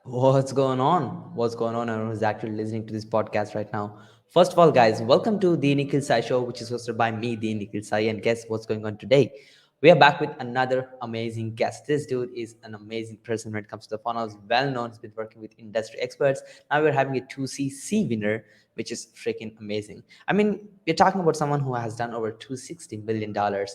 What's going on? What's going on? Everyone who's actually listening to this podcast right now. First of all, guys, welcome to the Nikhil Sai Show, which is hosted by me, the Nikhil Sai. And guess what's going on today? We are back with another amazing guest. This dude is an amazing person when it comes to the funnels, well known. He's been working with industry experts. Now we're having a 2CC winner, which is freaking amazing. I mean, we're talking about someone who has done over $260 million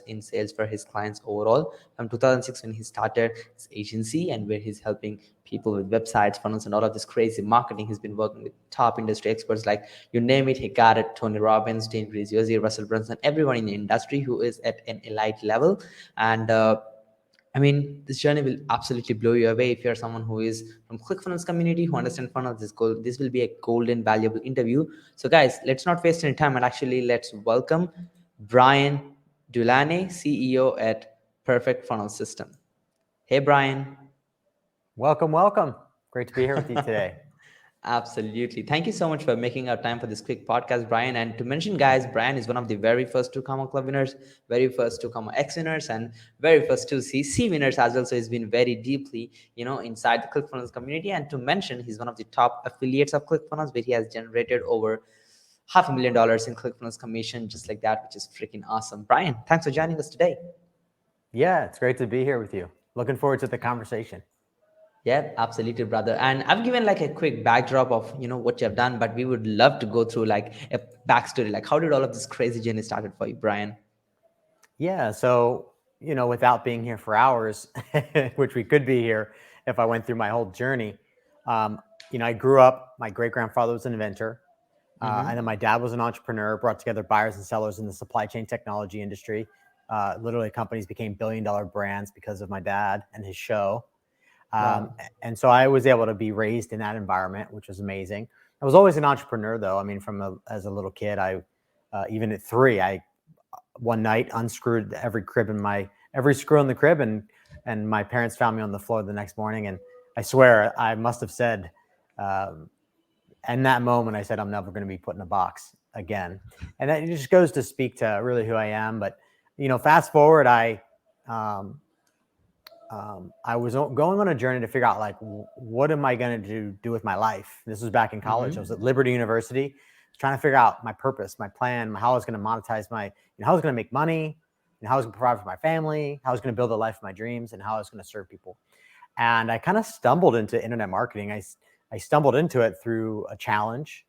in sales for his clients overall from 2006 when he started his agency and where he's helping people with websites, funnels, and all of this crazy marketing. He's been working with top industry experts like you name it, he got it. Tony Robbins, Dean Graziosi, Russell Brunson, everyone in the industry who is at an elite level. And I mean, this journey will absolutely blow you away if you're someone who is from ClickFunnels community who understands funnels. This will be a golden, valuable interview. So, guys, let's not waste any time and actually let's welcome Bryan Dulane, CEO at Perfect Funnel System. Hey, Bryan. Welcome, welcome. Great to be here with you today. Absolutely. Thank you so much for making our time for this quick podcast, Bryan. And to mention, guys, Bryan is one of the very first two Comma Club winners, very first two Comma X winners, and very first two CC winners as well. So he's been very deeply, inside the ClickFunnels community. And to mention, he's one of the top affiliates of ClickFunnels, where he has generated over $500,000 in ClickFunnels commission, just like that, which is freaking awesome. Bryan, thanks for joining us today. Yeah, it's great to be here with you. Looking forward to the conversation. Yeah, absolutely, brother. And I've given like a quick backdrop of what you have done, but we would love to go through like a backstory. Like, how did all of this crazy journey started for you, Bryan? Yeah, so, without being here for hours, which we could be here if I went through my whole journey, I grew up, my great-grandfather was an inventor, and then my dad was an entrepreneur, brought together buyers and sellers in the supply chain technology industry. Literally, companies became billion-dollar brands because of my dad and his show. Wow. And so I was able to be raised in that environment, which was amazing. I was always an entrepreneur, though. I mean, as a little kid, even at 3, I one night unscrewed every screw in the crib, and my parents found me on the floor the next morning. And I swear I must have said, in that moment, I said, I'm never going to be put in a box again. And that just goes to speak to really who I am. But fast forward, I was going on a journey to figure out, like, what am I going to do with my life? This was back in college. I was at Liberty University, trying to figure out my purpose, my plan, how I was going to monetize how I was going to make money, how I was going to provide for my family, how I was going to build the life of my dreams, and how I was going to serve people. And I kind of stumbled into internet marketing. I stumbled into it through a challenge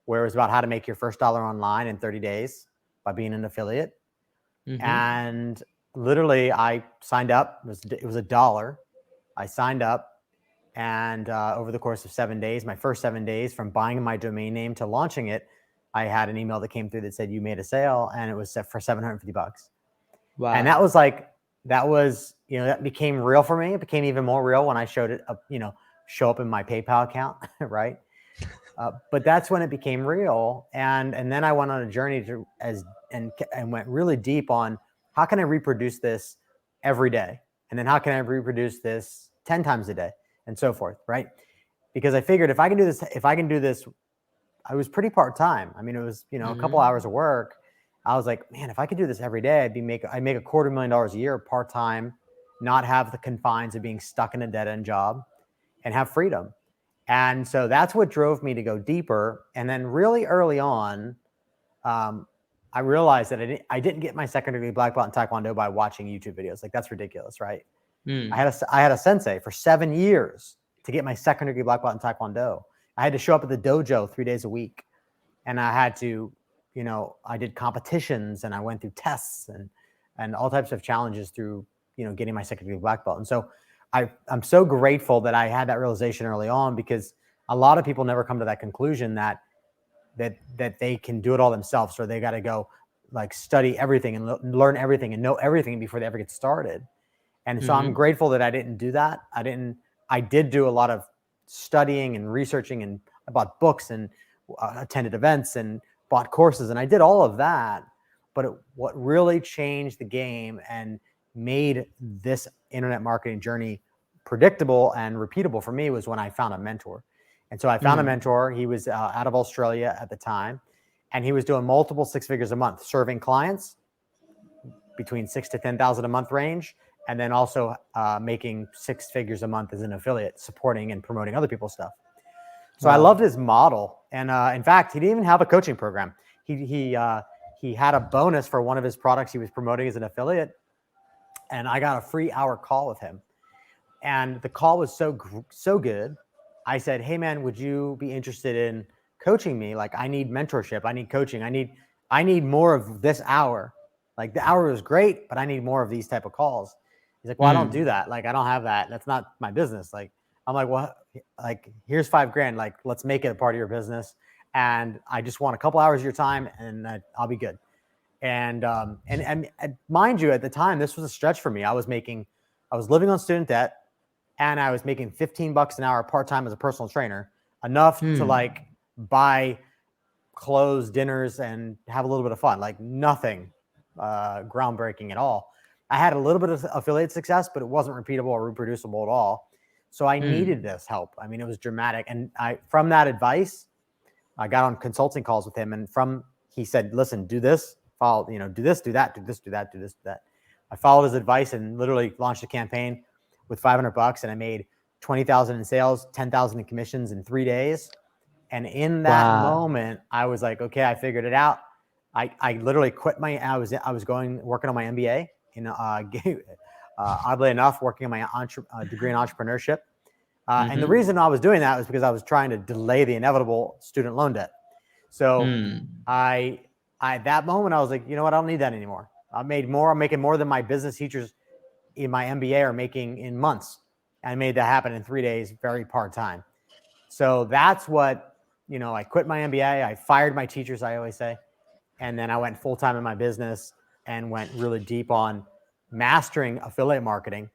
where it was about how to make your first dollar online in 30 days by being an affiliate. And literally, I signed up. It was $1. I signed up, and over the course of 7 days, my first 7 days from buying my domain name to launching it, I had an email that came through that said you made a sale, and it was set for $750. Wow. And that became real for me. It became even more real when I showed it up, show up in my PayPal account, right? But that's when it became real. And then I went on a journey and went really deep on how can I reproduce this every day? And then how can I reproduce this 10 times a day and so forth, right? Because I figured if I can do this, I was pretty part-time. I mean, it was, a couple hours of work. I was like, man, if I could do this every day, I'd make $250,000 a year part-time, not have the confines of being stuck in a dead-end job, and have freedom. And so that's what drove me to go deeper. And then really early on, I realized that I didn't get my second-degree black belt in Taekwondo by watching YouTube videos. Like, that's ridiculous, right? I had a sensei for 7 years to get my second-degree black belt in Taekwondo. I had to show up at the dojo 3 days a week, and I had to, I did competitions, and I went through tests and all types of challenges through, getting my second-degree black belt. And so I'm so grateful that I had that realization early on, because a lot of people never come to that conclusion that they can do it all themselves, or they got to go like study everything and learn everything and know everything before they ever get started. And so I'm grateful that I didn't do that. I did do a lot of studying and researching, and I bought books and attended events and bought courses, and I did all of that. But what really changed the game and made this internet marketing journey predictable and repeatable for me was when I found a mentor. And so I found a mentor. He was out of Australia at the time, and he was doing multiple 6 figures a month, serving clients between 6 to 10,000 a month range, and then also making 6 figures a month as an affiliate, supporting and promoting other people's stuff. So I loved his model, and in fact, he didn't even have a coaching program. He had a bonus for one of his products he was promoting as an affiliate, and I got a free hour call with him. And the call was so good. I said, "Hey man, would you be interested in coaching me? Like, I need mentorship. I need coaching. I need more of this hour. Like, the hour was great, but I need more of these type of calls." He's like, "Well, I don't do that. Like, I don't have that. That's not my business." Like, I'm like, "Well, like, here's $5,000. Like, let's make it a part of your business. And I just want a couple hours of your time, and I'll be good." And mind you, at the time, this was a stretch for me. I was living on student debt, and I was making $15 an hour part-time as a personal trainer, enough to like buy clothes, dinners, and have a little bit of fun. Like, nothing groundbreaking at all. I had a little bit of affiliate success, but it wasn't repeatable or reproducible at all. So I needed this help. I mean, it was dramatic. And from that advice, I got on consulting calls with him, and he said, "Listen, do this, follow, do this, do that, do this, do that, do this, do that." I followed his advice and literally launched a campaign with $500, and I made 20,000 in sales, 10,000 in commissions in 3 days. And in that moment, I was like, okay, I figured it out. I literally quit I was working on my MBA, oddly enough, working on my degree in entrepreneurship. And the reason I was doing that was because I was trying to delay the inevitable student loan debt. So at that moment, I was like, you know what? I don't need that anymore. I'm making more than my business teachers in my MBA are making in months. I made that happen in 3 days, very part-time. So that's what, I quit my MBA. I fired my teachers, I always say. And then I went full-time in my business and went really deep on mastering affiliate marketing.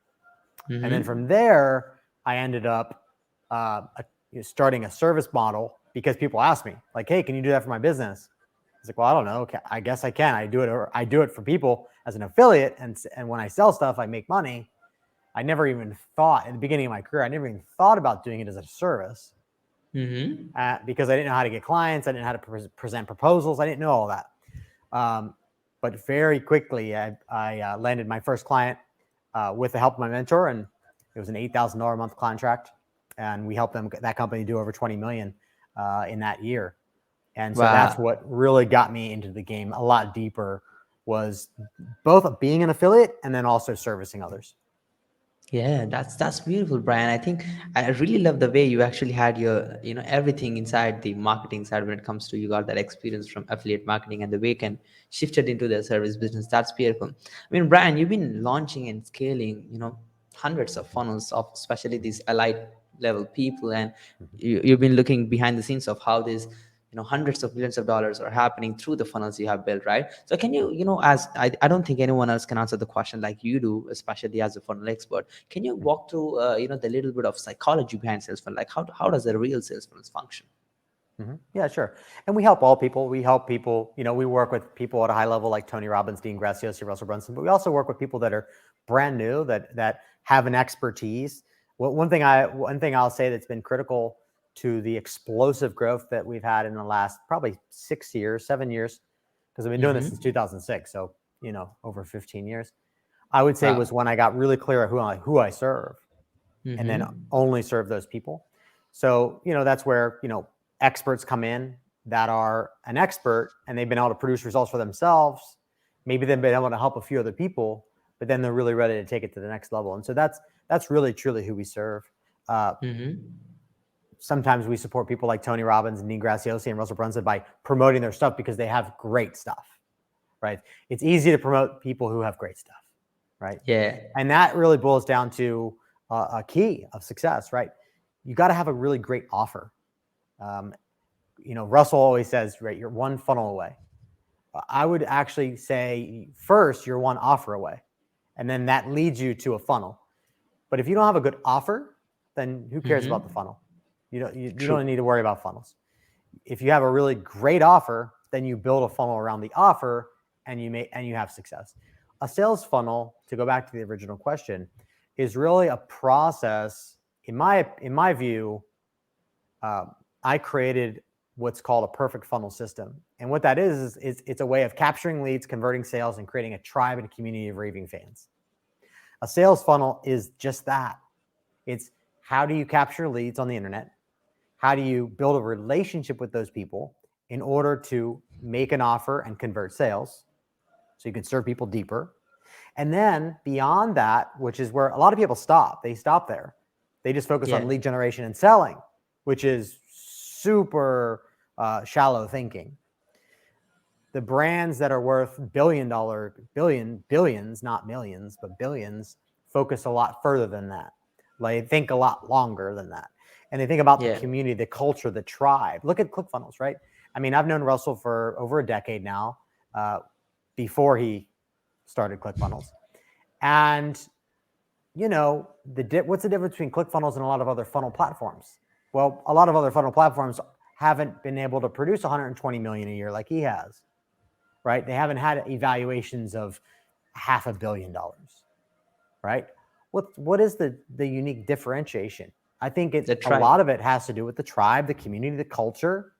And then from there, I ended up starting a service model, because people ask me like, "Hey, can you do that for my business?" It's like, "Well, I don't know. Okay, I guess I can. I do it for people as an affiliate. And when I sell stuff, I make money." I never even thought, at the beginning of my career, I never even thought about doing it as a service. Because I didn't know how to get clients. I didn't know how to present proposals. I didn't know all that. But very quickly, I landed my first client with the help of my mentor, and it was an $8,000 a month contract, and we helped that company do over 20 million in that year. And so that's what really got me into the game a lot deeper, was both being an affiliate and then also servicing others. Yeah, that's beautiful, Brian. I think I really love the way you actually had your, everything inside the marketing side when it comes to, you got that experience from affiliate marketing and the way you can shift it into the service business. That's beautiful. I mean, Brian, you've been launching and scaling, hundreds of funnels of especially these elite level people, and you've been looking behind the scenes of how these hundreds of millions of dollars are happening through the funnels you have built, right? So can you, as I don't think anyone else can answer the question like you do, especially as a funnel expert, can you walk through the little bit of psychology behind sales funnel? Like how does a real sales funnel function? Yeah, sure. And we help all people. We help people, we work with people at a high level like Tony Robbins, Dean Graziosi, Russell Brunson, but we also work with people that are brand new, that have an expertise. One thing I'll say that's been critical to the explosive growth that we've had in the last probably 7 years, because I've been doing this since 2006. So, over 15 years, I would say was when I got really clear at who I serve, and then only serve those people. So, that's where, experts come in that are an expert, and they've been able to produce results for themselves. Maybe they've been able to help a few other people, but then they're really ready to take it to the next level. And so that's really truly who we serve. Sometimes we support people like Tony Robbins and Dean Graziosi and Russell Brunson by promoting their stuff because they have great stuff, right? It's easy to promote people who have great stuff, right? Yeah. And that really boils down to a key of success, right? You got to have a really great offer. Russell always says, right, you're one funnel away. I would actually say first, you're one offer away, and then that leads you to a funnel. But if you don't have a good offer, then who cares about the funnel? You don't need to worry about funnels. If you have a really great offer, then you build a funnel around the offer, and you have success. A sales funnel, to go back to the original question, is really a process. In my view, I created what's called a perfect funnel system. And what that is it's a way of capturing leads, converting sales, and creating a tribe and a community of raving fans. A sales funnel is just that. It's how do you capture leads on the internet? How do you build a relationship with those people in order to make an offer and convert sales so you can serve people deeper? And then beyond that, which is where a lot of people stop, they stop there. They just focus on lead generation and selling, which is super shallow thinking. The brands that are worth billions, not millions, but billions, focus a lot further than that. Like, think a lot longer than that. And they think about the community, the culture, the tribe. Look at ClickFunnels, right? I mean, I've known Russell for over a decade now, before he started ClickFunnels. And, you know, what's the difference between ClickFunnels and a lot of other funnel platforms? Well, a lot of other funnel platforms haven't been able to produce 120 million a year like he has, right? They haven't had evaluations of $500 million, right? What is the unique differentiation? I think a lot of it has to do with the tribe, the community, the culture.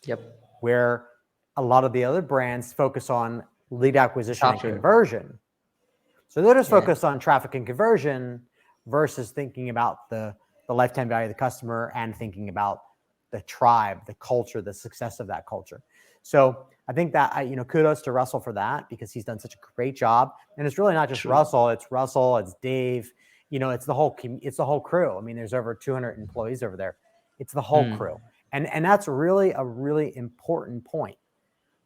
Yep. Where a lot of the other brands focus on lead acquisition and conversion. So they're just focused on traffic and conversion versus thinking about the lifetime value of the customer and thinking about the tribe, the culture, the success of that culture. So I think that, kudos to Russell for that, because he's done such a great job. And it's really not just Russell, it's Dave, it's the whole crew. I mean, there's over 200 employees over there. It's the whole crew. And that's really a really important point.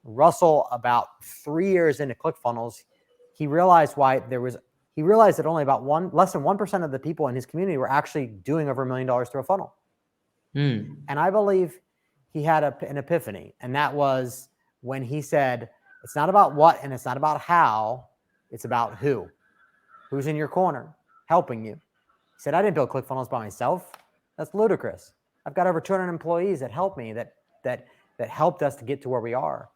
Russell, about 3 years into ClickFunnels, he realized that only about less than 1% of the people in his community were actually doing over $1 million through a funnel. And I believe he had an epiphany. And that was when he said, it's not about what, and it's not about how, it's about who. Who's in your corner helping you? He said, I didn't build ClickFunnels by myself. That's ludicrous. I've got over 200 employees that help me, that helped us to get to where we are.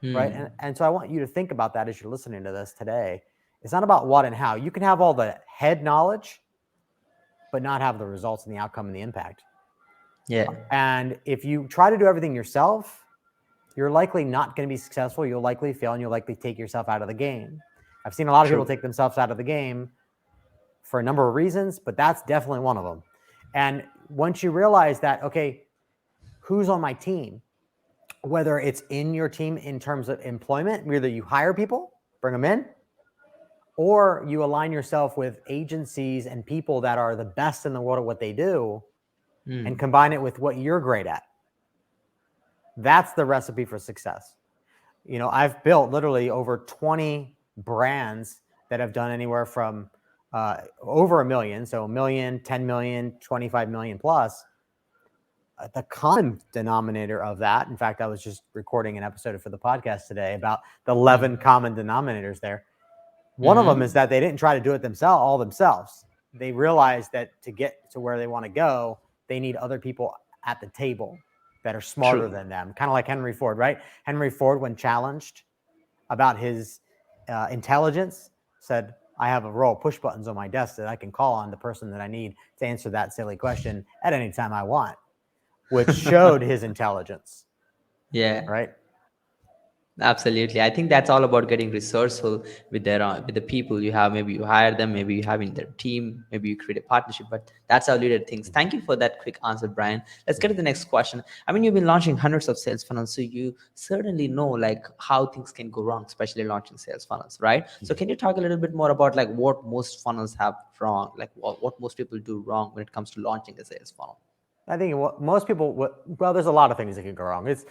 Right. And so I want you to think about that as you're listening to this today. It's not about what and how. You can have all the head knowledge, but not have the results and the outcome and the impact. Yeah. And if you try to do everything yourself, you're likely not going to be successful. You'll likely fail, and you'll likely take yourself out of the game. I've seen a lot of people take themselves out of the game for a number of reasons, but that's definitely one of them. And once you realize that, okay, who's on my team? Whether it's in your team in terms of employment, whether you hire people, bring them in, or you align yourself with agencies and people that are the best in the world at what they do, and combine it with what you're great at. That's the recipe for success. I've built literally over 20 brands that have done anywhere from over $1 million, so $1 million, 10 million, 25 million plus. The common denominator of that, in fact, I was just recording an episode for the podcast today about the 11 common denominators there. One of them is that they didn't try to do it themselves. They realized that to get to where they want to go, they need other people at the table that are smarter than them. Kind of like Henry Ford, right? Henry Ford, when challenged about his intelligence, said, I have a row of push buttons on my desk that I can call on the person that I need to answer that silly question at any time I want. Which showed his intelligence. Yeah. Right. Absolutely. I think that's all about getting resourceful with the people you have. Maybe you hire them, maybe you have in their team, maybe you create a partnership, but that's how leader things. Thank you for that quick answer, Bryan. Let's get to the next question. I mean, you've been launching hundreds of sales funnels, so you certainly know like how things can go wrong, especially launching sales funnels, right? So can you talk a little bit more about like what most funnels have wrong, like what most people do wrong when it comes to launching a sales funnel? I think most people, there's a lot of things that can go wrong. It's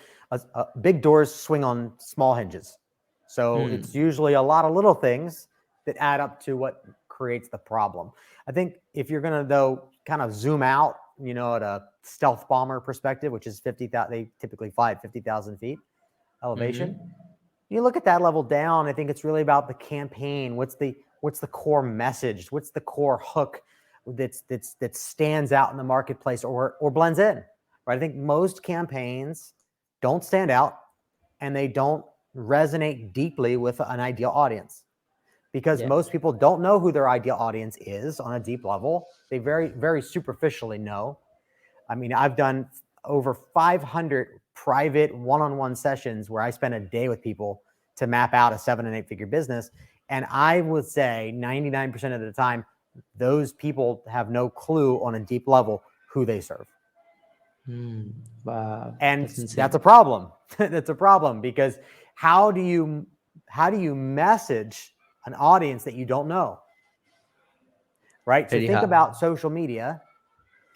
big doors swing on small hinges. So it's usually a lot of little things that add up to what creates the problem. I think if you're going to, though, kind of zoom out, at a stealth bomber perspective, which is 50,000, they typically fly at 50,000 feet elevation. You look at that level down, I think it's really about the campaign. What's the core message? What's the core hook that stands out in the marketplace or blends in, right? I think most campaigns don't stand out and they don't resonate deeply with an ideal audience because most people don't know who their ideal audience is on a deep level. They very, very superficially know. I mean, I've done over 500 private one-on-one sessions where I spend a day with people to map out a 7- and 8-figure business. And I would say 99% of the time, those people have no clue on a deep level who they serve. Wow, And that's insane. that's a problem. That's a problem, because how do you message an audience that you don't know? Right? So Pretty think hard. about social media,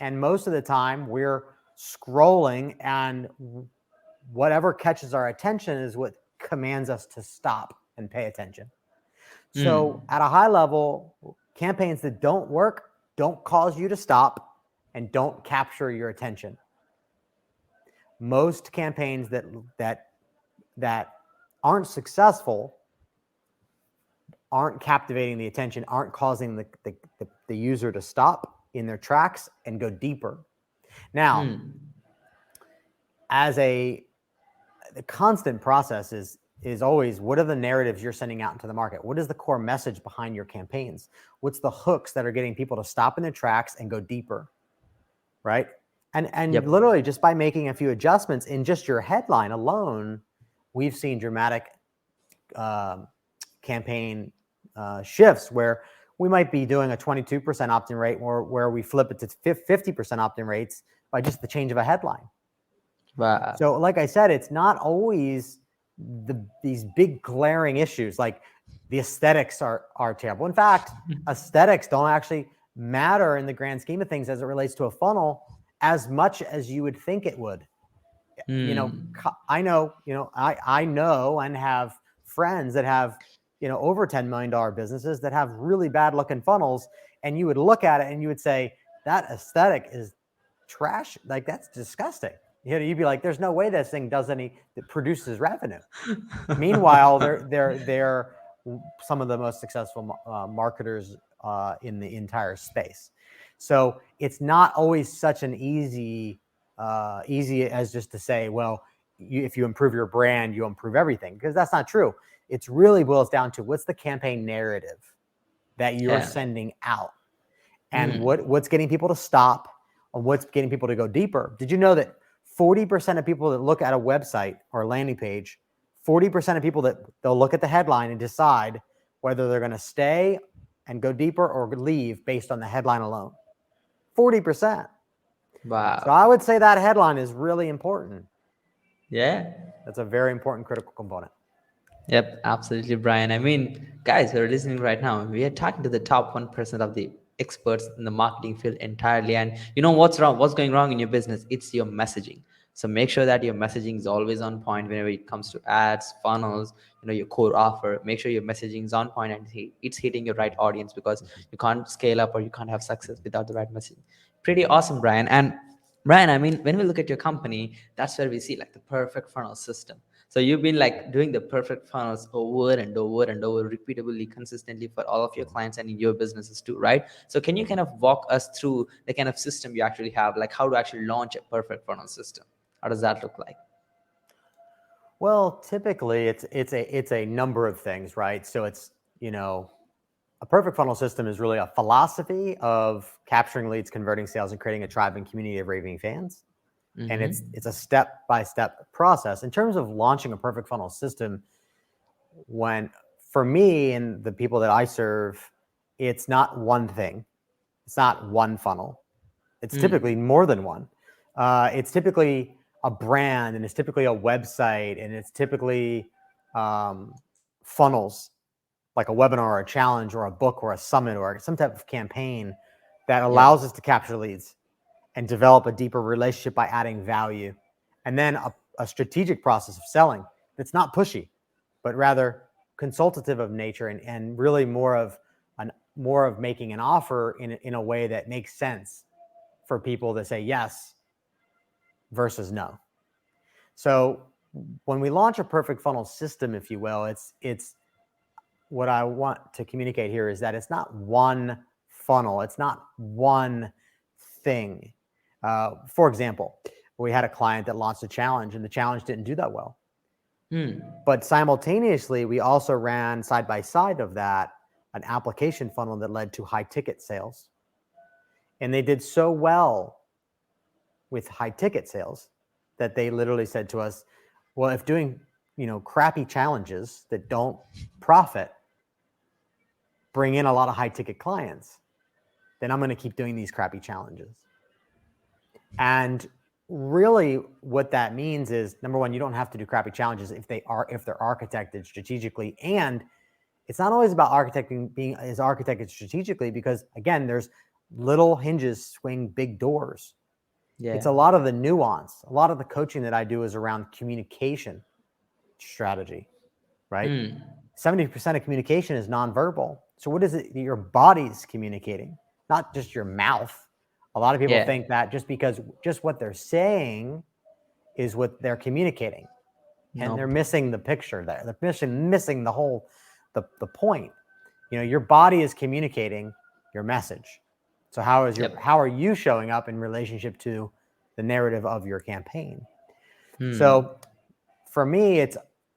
and most of the time we're scrolling, and whatever catches our attention is what commands us to stop and pay attention. So at a high level, campaigns that don't work don't cause you to stop and don't capture your attention. Most campaigns that aren't successful aren't captivating the attention, aren't causing the user to stop in their tracks and go deeper. Now, as the constant process is always, what are the narratives you're sending out into the market? What is the core message behind your campaigns? What's the hooks that are getting people to stop in their tracks and go deeper, right? And Yep. literally just by making a few adjustments in just your headline alone, we've seen dramatic campaign shifts where we might be doing a 22% opt-in rate, or where we flip it to 50% opt-in rates by just the change of a headline. Wow. So like I said, it's not always these big glaring issues like the aesthetics are terrible. In fact, aesthetics don't actually matter in the grand scheme of things as it relates to a funnel as much as you would think it would. I know and have friends that have, over $10 million businesses that have really bad looking funnels, and you would look at it and you would say, that aesthetic is trash. Like, that's disgusting. You'd be like, there's no way this thing that produces revenue. Meanwhile, they're some of the most successful marketers in the entire space. So it's not always such an easy as just to say, well, if you improve your brand, you improve everything, because that's not true. It really boils down to what's the campaign narrative that you're sending out, and what's getting people to stop, or what's getting people to go deeper. Did you know that 40% of people that look at a website or a landing page, 40% of people that they'll look at the headline and decide whether they're going to stay and go deeper or leave based on the headline alone? 40%. Wow. So I would say that headline is really important. Yeah. That's a very important critical component. Yep, absolutely, Brian. I mean, guys who are listening right now, we are talking to the top 1% of the experts in the marketing field entirely. And you know what's wrong? What's going wrong in your business? It's your messaging. So make sure that your messaging is always on point whenever it comes to ads, funnels, your core offer. Make sure your messaging is on point and it's hitting your right audience, because you can't scale up or you can't have success without the right messaging. Pretty awesome, Brian. And Brian, I mean, when we look at your company, that's where we see like the perfect funnel system. So you've been like doing the perfect funnels over and over and over repeatably, consistently for all of your clients and in your businesses too, right? So can you kind of walk us through the kind of system you actually have, like how to actually launch a perfect funnel system? How does that look like? Well, typically it's a number of things, right? So it's, a perfect funnel system is really a philosophy of capturing leads, converting sales, and creating a tribe and community of raving fans. And it's a step-by-step process. In terms of launching a perfect funnel system, for me and the people that I serve, it's not one thing. It's not one funnel. It's typically more than one. It's typically a brand, and it's typically a website, and it's typically funnels, like a webinar or a challenge or a book or a summit or some type of campaign that allows us to capture leads and develop a deeper relationship by adding value. And then a strategic process of selling that's not pushy, but rather consultative of nature, and really more of making an offer in a way that makes sense for people to say yes versus no. So when we launch a perfect funnel system, if you will, it's what I want to communicate here is that it's not one funnel. It's not one thing. For example, we had a client that launched a challenge, and the challenge didn't do that well. But simultaneously, we also ran side by side of that an application funnel that led to high ticket sales. And they did so well with high ticket sales that they literally said to us, well, if doing, crappy challenges that don't profit bring in a lot of high ticket clients, then I'm going to keep doing these crappy challenges. And really what that means is, number one, you don't have to do crappy challenges if they're architected strategically. And it's not always about being architected strategically, because again, there's little hinges swing big doors. Yeah. It's a lot of the nuance. A lot of the coaching that I do is around communication strategy, right? 70% of communication is nonverbal. So what is it your body's communicating, not just your mouth? A lot of people think that just what they're saying is what they're communicating. And they're missing the picture there. They're missing the whole, the point. Your body is communicating your message. So how are you showing up in relationship to the narrative of your campaign? So for me,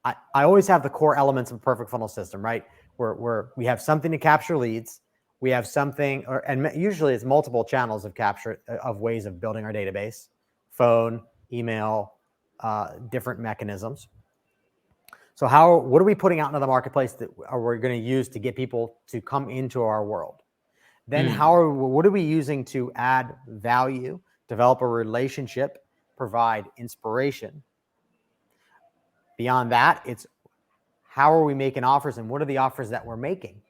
I always have the core elements of a perfect funnel system, right? Where we have something to capture leads. We have something, and usually it's multiple channels of ways of building our database: phone, email, different mechanisms. So what are we putting out into the marketplace that we're going to use to get people to come into our world? Then what are we using to add value, develop a relationship, provide inspiration? Beyond that, it's how are we making offers, and what are the offers that we're making?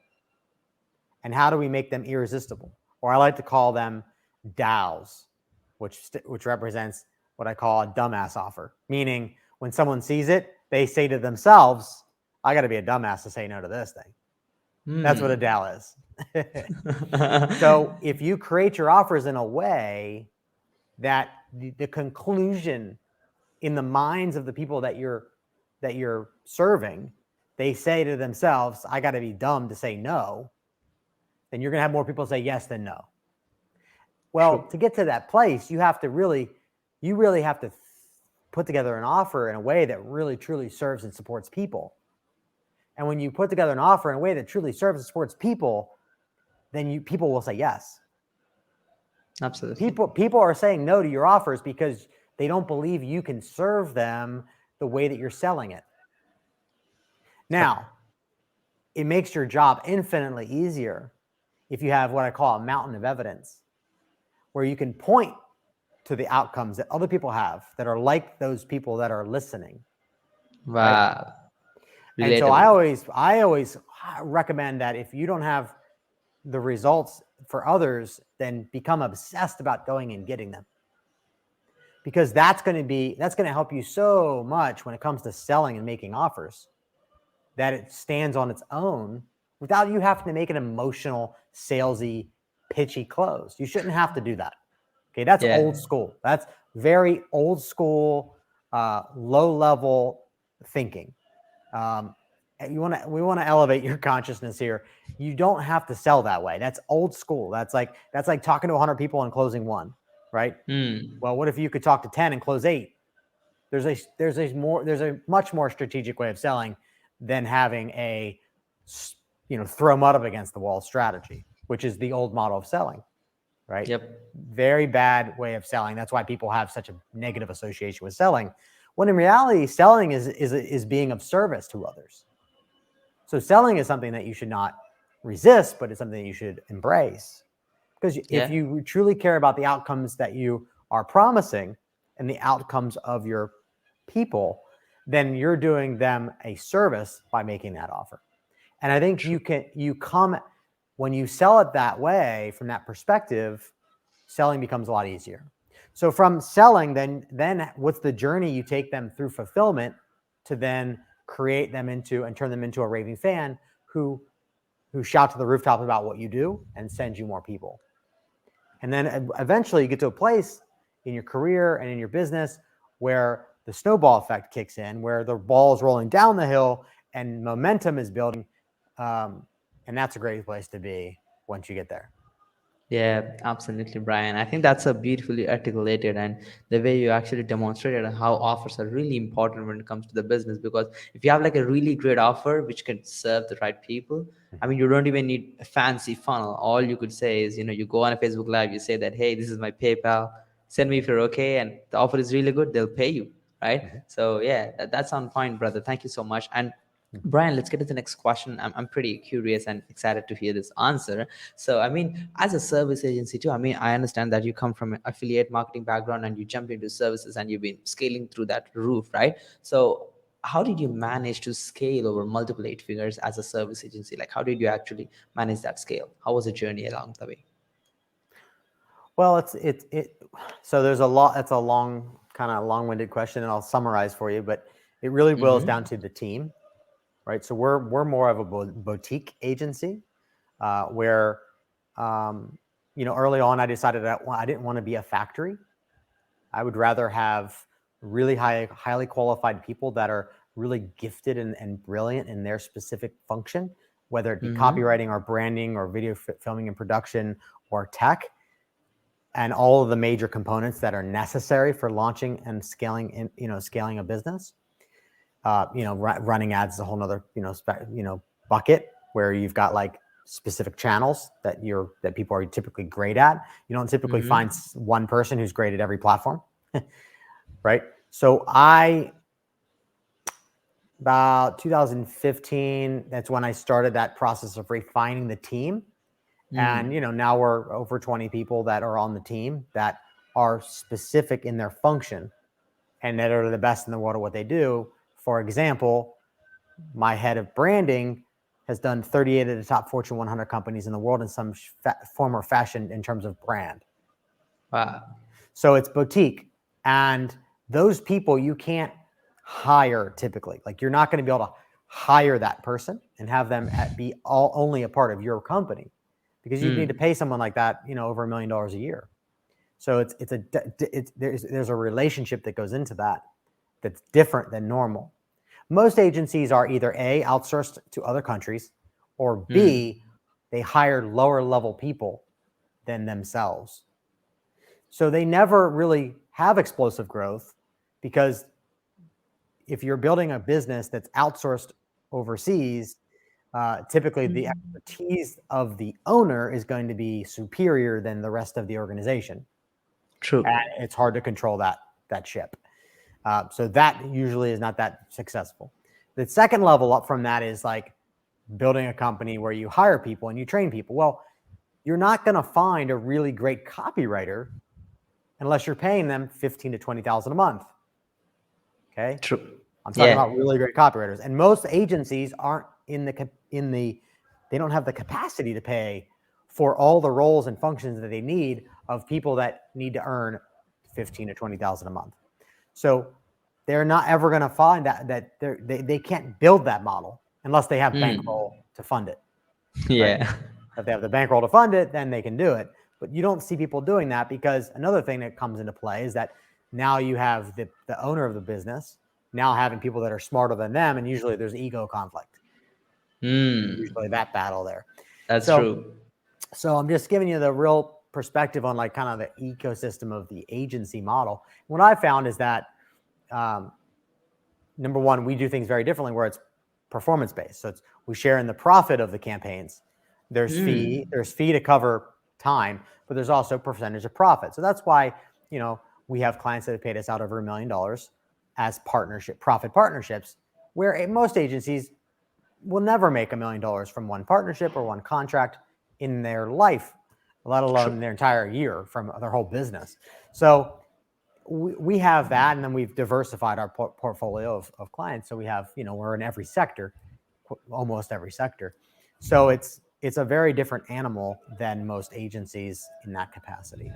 And how do we make them irresistible? Or I like to call them DAOs, which represents what I call a dumbass offer. Meaning when someone sees it, they say to themselves, I got to be a dumbass to say no to this thing. That's what a DAO is. So if you create your offers in a way that the conclusion in the minds of the people that you're serving, they say to themselves, I got to be dumb to say no, then you're going to have more people say yes than no. Well, to get to that place, you really have to put together an offer in a way that really truly serves and supports people. And when you put together an offer in a way that truly serves and supports people, then people will say yes. Absolutely. People are saying no to your offers because they don't believe you can serve them the way that you're selling it. Now, it makes your job infinitely easier if you have what I call a mountain of evidence, where you can point to the outcomes that other people have that are like those people that are listening. Wow. Right? And so I always recommend that if you don't have the results for others, then become obsessed about going and getting them. Because that's going to help you so much when it comes to selling and making offers, that it stands on its own without you having to make an emotional, salesy, pitchy close. You shouldn't have to do that. Okay, that's old school. That's very old school, low level thinking. We want to elevate your consciousness here. You don't have to sell that way. That's old school. That's like talking to 100 people and closing one, right? Well, what if you could talk to 10 and close 8? There's a much more strategic way of selling than having a throw mud up against the wall strategy, which is the old model of selling, right? Very bad way of selling. That's why people have such a negative association with selling, when in reality, selling is being of service to others. So selling is something that you should not resist, but it's something that you should embrace. Because if you truly care about the outcomes that you are promising and the outcomes of your people, then you're doing them a service by making that offer. And I think when you sell it that way, from that perspective, selling becomes a lot easier. So from selling, then what's the journey you take them through fulfillment to then create them into and turn them into a raving fan who shout to the rooftop about what you do and send you more people. And then eventually you get to a place in your career and in your business where the snowball effect kicks in, where the ball is rolling down the hill and momentum is building. And that's a great place to be once you get there. Yeah, absolutely, Brian. I think that's a beautifully articulated, and the way you actually demonstrated how offers are really important when it comes to the business. Because if you have like a really great offer which can serve the right people, I mean, you don't even need a fancy funnel. All you could say is, you go on a Facebook Live, you say that, hey, this is my PayPal, send me if you're okay, and the offer is really good, they'll pay you, right? So yeah, that's on point, brother. Thank you so much. And Brian, let's get to the next question. I'm pretty curious and excited to hear this answer. So, I mean, as a service agency too, I mean, I understand that you come from an affiliate marketing background and you jump into services and you've been scaling through that roof, right? So, how did you manage to scale over multiple eight figures as a service agency? Like, how did you actually manage that scale? How was the journey along the way? Well, so there's a lot. That's a long, kind of long-winded question, and I'll summarize for you. But it really boils down Mm-hmm. to the team, right? So we're more of a boutique agency, where, early on I decided that I didn't want to be a factory. I would rather have really highly qualified people that are really gifted and brilliant in their specific function, whether it be Mm-hmm. copywriting or branding or video filming and production or tech, and all of the major components that are necessary for launching and scaling a business. Running ads is a whole nother, bucket where you've got like specific channels that people are typically great at. You don't typically find Mm-hmm. one person who's great at every platform, right? So about 2015, that's when I started that process of refining the team. And, Mm. now we're over 20 people that are on the team that are specific in their function and that are the best in the world at what they do. For example, my head of branding has done 38 of the top Fortune 100 companies in the world in some form or fashion in terms of brand. Wow. So it's boutique. And those people you can't hire typically. Like, you're not going to be able to hire that person and have them be only a part of your company, because you need to Mm. pay someone like that, over $1 million a year. So there's a relationship that goes into that that's different than normal. Most agencies are either A, outsourced to other countries, or Mm. B, they hire lower level people than themselves. So they never really have explosive growth, because if you're building a business that's outsourced overseas, typically the expertise of the owner is going to be superior than the rest of the organization. True. And it's hard to control that ship. So that usually is not that successful. The second level up from that is like building a company where you hire people and you train people. Well, you're not going to find a really great copywriter unless you're paying them 15 to 20,000 a month. Okay, True. I'm talking Yeah. about really great copywriters, and most agencies aren't they don't have the capacity to pay for all the roles and functions that they need of people that need to earn 15 to 20,000 a month. So they're not ever going to find that they can't build that model unless they have Mm. bankroll to fund it, right? Yeah. If they have the bankroll to fund it, then they can do it. But you don't see people doing that, because another thing that comes into play is that now you have the owner of the business now having people that are smarter than them, and usually there's ego conflict. Mm. Usually that battle there. That's So true. so I'm just giving you the real perspective on like kind of the ecosystem of the agency model. What I found is that, number one, we do things very differently, where it's performance based. So we share in the profit of the campaigns. There's fee Mm. to cover time, but there's also percentage of profit. So that's why, we have clients that have paid us out over $1 million as profit partnerships, where most agencies will never make $1 million from one partnership or one contract in their life, let alone True. their entire year from their whole business. So we have that, and then we've diversified our portfolio of clients. So we have, we're in every sector, almost every sector. So it's a very different animal than most agencies in that capacity.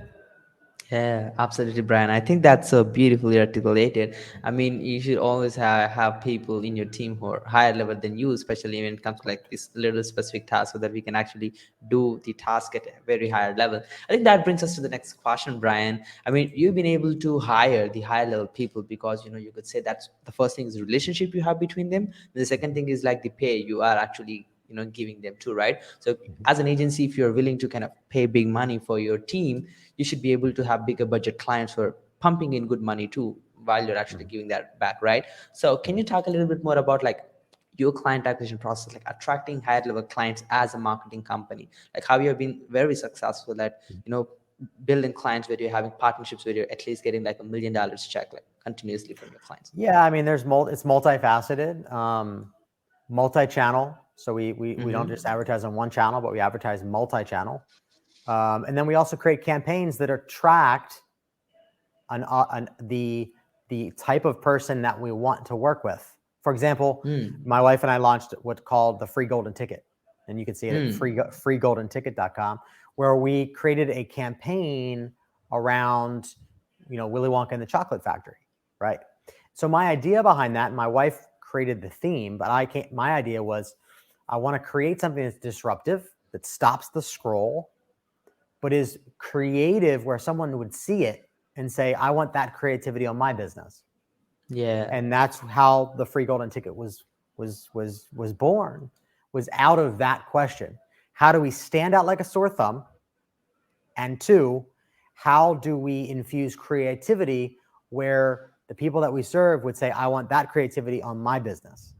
Yeah, absolutely, Brian. I think that's so beautifully articulated. I mean, you should always have people in your team who are higher level than you, especially when it comes to like this little specific task, so that we can actually do the task at a very higher level. I think that brings us to the next question, Brian. I mean, you've been able to hire the higher level people because, you could say that's the first thing is the relationship you have between them. The second thing is like the pay you are actually giving them to, right? So as an agency, if you're willing to kind of pay big money for your team, you should be able to have bigger budget clients who are pumping in good money too while you're actually Mhm. giving that back, right? So can you talk a little bit more about like your client acquisition process, like attracting higher level clients as a marketing company, like how you have been very successful at building clients where you're having partnerships where you're at least getting like $1 million check like continuously from your clients? Yeah, I mean, it's multifaceted. multi-channel. So we don't just advertise on one channel, but we advertise multi-channel. And then we also create campaigns that attract the type of person that we want to work with. For example, my wife and I launched what's called the free golden ticket, and you can see it at freegoldenticket.com, where we created a campaign around, Willy Wonka and the Chocolate Factory, right? So my idea behind that, and my wife created the theme, but my idea was I want to create something that's disruptive, that stops the scroll, but is creative where someone would see it and say, I want that creativity on my business. Yeah. And that's how the free golden ticket was born, was out of that question. How do we stand out like a sore thumb? And two, how do we infuse creativity where the people that we serve would say, I want that creativity on my business?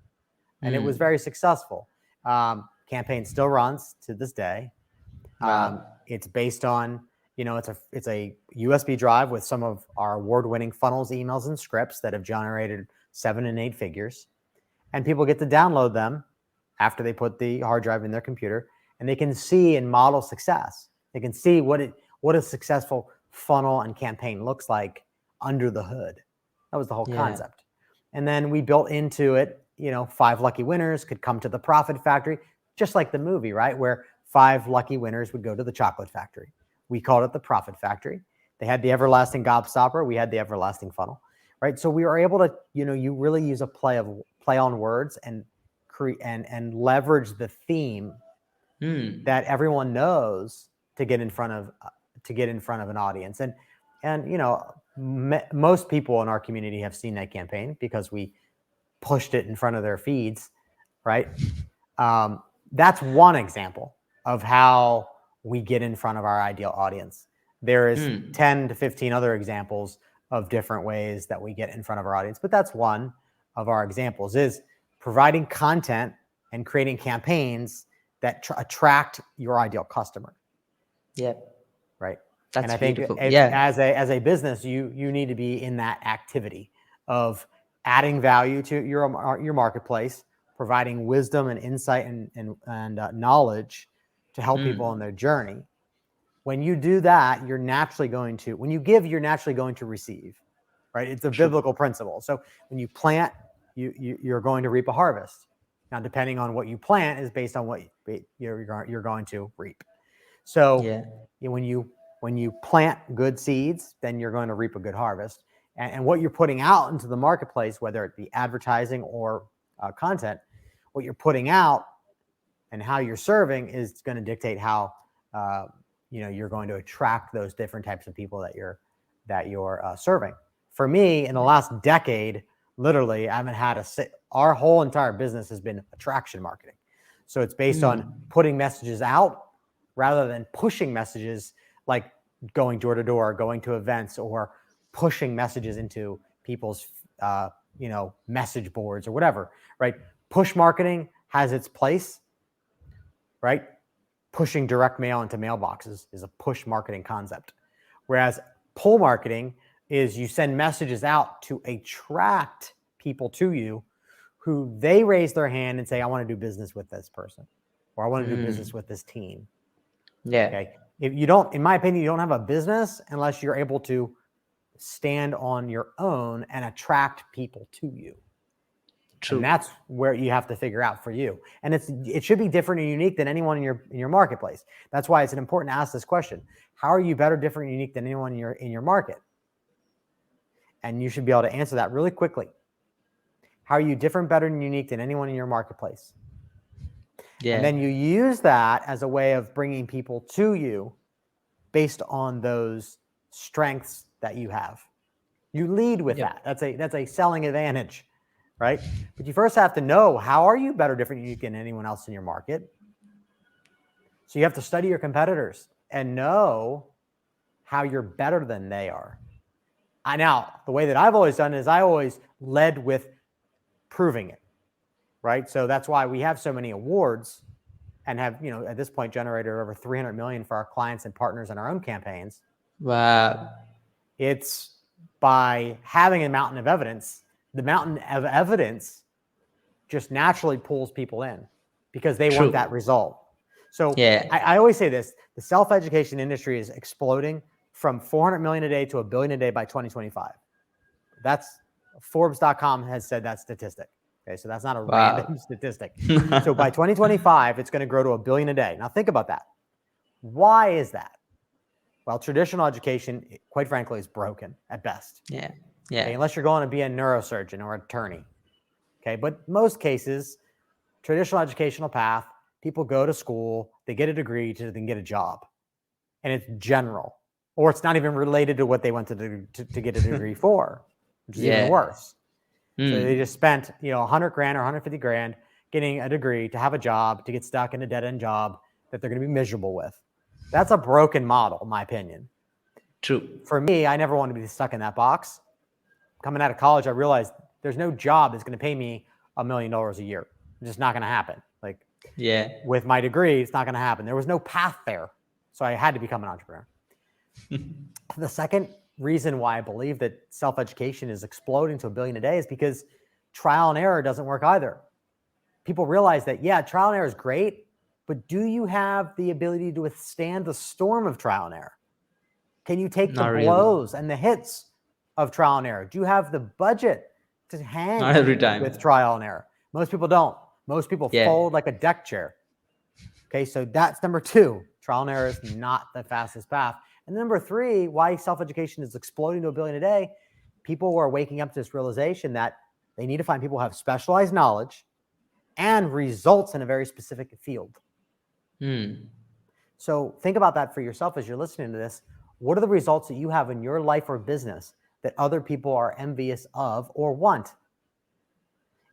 And it was very successful. Campaign still runs to this day. Wow. It's based on, it's a USB drive with some of our award-winning funnels, emails, and scripts that have generated 7 and 8 figures. And people get to download them after they put the hard drive in their computer, and they can see and model success. They can see what a successful funnel and campaign looks like under the hood. That was the whole concept. And then we built into it, 5 lucky winners could come to the Profit Factory, just like the movie, right? Where 5 lucky winners would go to the Chocolate Factory. We called it the Profit Factory. They had the everlasting gobstopper. We had the everlasting funnel, right? So we were able to, you really use a play on words and and leverage the theme that everyone knows to get in front of an audience. And most people in our community have seen that campaign because we pushed it in front of their feeds, right? That's one example of how we get in front of our ideal audience. There is 10 to 15 other examples of different ways that we get in front of our audience, but that's one of our examples, is providing content and creating campaigns that attract your ideal customer. Yeah. Right. That's and I think beautiful. as a business, you need to be in that activity of adding value to your marketplace, providing wisdom and insight and knowledge to help people on their journey. When you do that, when you give, you're naturally going to receive, right? It's a biblical principle. So when you plant, you're going to reap a harvest. Now, depending on what you plant is based on what you're going to reap. So when you plant good seeds, then you're going to reap a good harvest. And what you're putting out into the marketplace, whether it be advertising or content, what you're putting out and how you're serving is going to dictate how you're going to attract those different types of people that you're serving. For me, in the last decade, literally, I haven't had our whole entire business has been attraction marketing. So it's based on putting messages out rather than pushing messages, like going door to door, going to events, or pushing messages into people's message boards or whatever, right? Push marketing has its place, right? Pushing direct mail into mailboxes is a push marketing concept. Whereas pull marketing is you send messages out to attract people to you who they raise their hand and say, I want to do business with this person, or I want to do business with this team. Yeah. Okay. If you don't, in my opinion, you don't have a business unless you're able to stand on your own and attract people to you. True. And that's where you have to figure out for you. And it should be different and unique than anyone in your marketplace. That's why it's important to ask this question. How are you better, different, and unique than anyone in your market? And you should be able to answer that really quickly. How are you different, better, and unique than anyone in your marketplace? Yeah. And then you use that as a way of bringing people to you based on those strengths that you have. You lead with that. That's a selling advantage, right? But you first have to know, how are you better, different, unique than anyone else in your market? So you have to study your competitors and know how you're better than they are. Now, the way that I've always done is I always led with proving it, right? So that's why we have so many awards and have, at this point generated over 300 million for our clients and partners in our own campaigns. Wow. It's by having a mountain of evidence. The mountain of evidence just naturally pulls people in because they True. want that result. So Yeah. I always say this, the self-education industry is exploding from 400 million a day to $1 billion a day by 2025. That's Forbes.com has said that statistic. Okay, so that's not a Wow. random statistic. So by 2025, it's going to grow to $1 billion a day. Now think about that. Why is that? Well, traditional education, quite frankly, is broken at best. Yeah. Okay, unless you're going to be a neurosurgeon or attorney. Okay, but most cases, traditional educational path, people go to school, they get a degree to then get a job, and it's general, or it's not even related to what they went to get a degree for, which is even worse. So they just spent, $100 grand or 150 grand getting a degree to have a job, to get stuck in a dead end job that they're going to be miserable with. That's a broken model, in my opinion. True. For me, I never wanted to be stuck in that box. Coming out of college, I realized there's no job that's going to pay me $1 million a year. It's just not going to happen. Like, with my degree, it's not going to happen. There was no path there. So I had to become an entrepreneur. The second reason why I believe that self-education is exploding to $1 billion a day is because trial and error doesn't work either. People realize that, trial and error is great, but do you have the ability to withstand the storm of trial and error? Can you take the blows and the hits of trial and error? Do you have the budget to hang with trial and error? Most people don't. Most people fold like a deck chair. Okay, so that's number two. Trial and error is not the fastest path. And number three, why self-education is exploding to $1 billion a day, people are waking up to this realization that they need to find people who have specialized knowledge and results in a very specific field. So think about that for yourself as you're listening to this. What are the results that you have in your life or business that other people are envious of or want?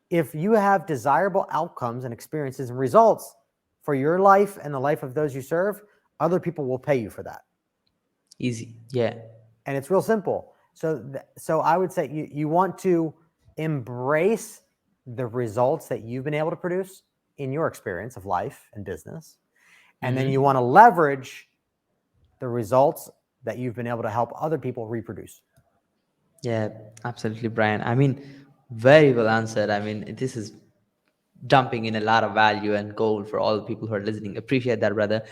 If you have desirable outcomes and experiences and results for your life and the life of those you serve, other people will pay you for that. Easy. Yeah. And it's real simple. So I would say you want to embrace the results that you've been able to produce in your experience of life and business. And then you want to leverage the results that you've been able to help other people reproduce. Yeah, absolutely, Brian. I mean, very well answered. I mean, this is dumping in a lot of value and gold for all the people who are listening. Appreciate that, brother.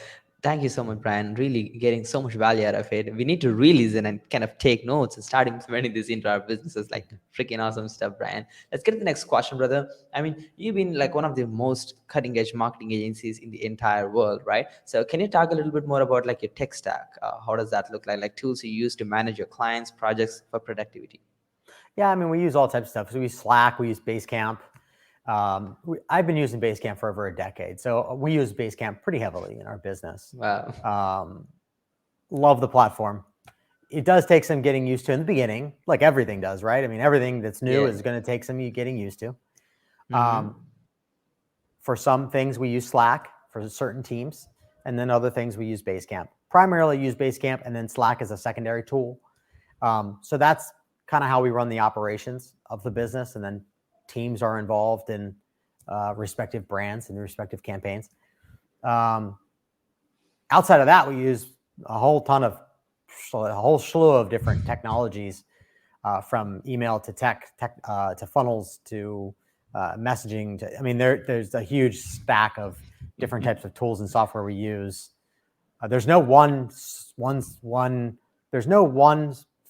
Thank you so much, Brian. Really getting so much value out of it. We need to re-listen and kind of take notes and start implementing this into our businesses. Like freaking awesome stuff, Brian. Let's get to the next question, brother. I mean, you've been like one of the most cutting edge marketing agencies in the entire world, right? So can you talk a little bit more about like your tech stack? How does that look like tools you use to manage your clients' projects for productivity? Yeah, I mean, we use all types of stuff. So we use Slack, we use Basecamp. I've been using Basecamp for over a decade. So we use Basecamp pretty heavily in our business. Wow. Love the platform. It does take some getting used to in the beginning, like everything does, right? I mean, everything that's new is going to take some getting used to. For some things, we use Slack for certain teams. And then other things, we use Basecamp. Primarily use Basecamp, and then Slack is a secondary tool. So that's kind of how we run the operations of the business. And then teams are involved in respective brands and respective campaigns. Outside of that, we use a whole slew of different technologies, from email to tech to funnels to messaging. I mean, there's a huge stack of different types of tools and software we use. There's no one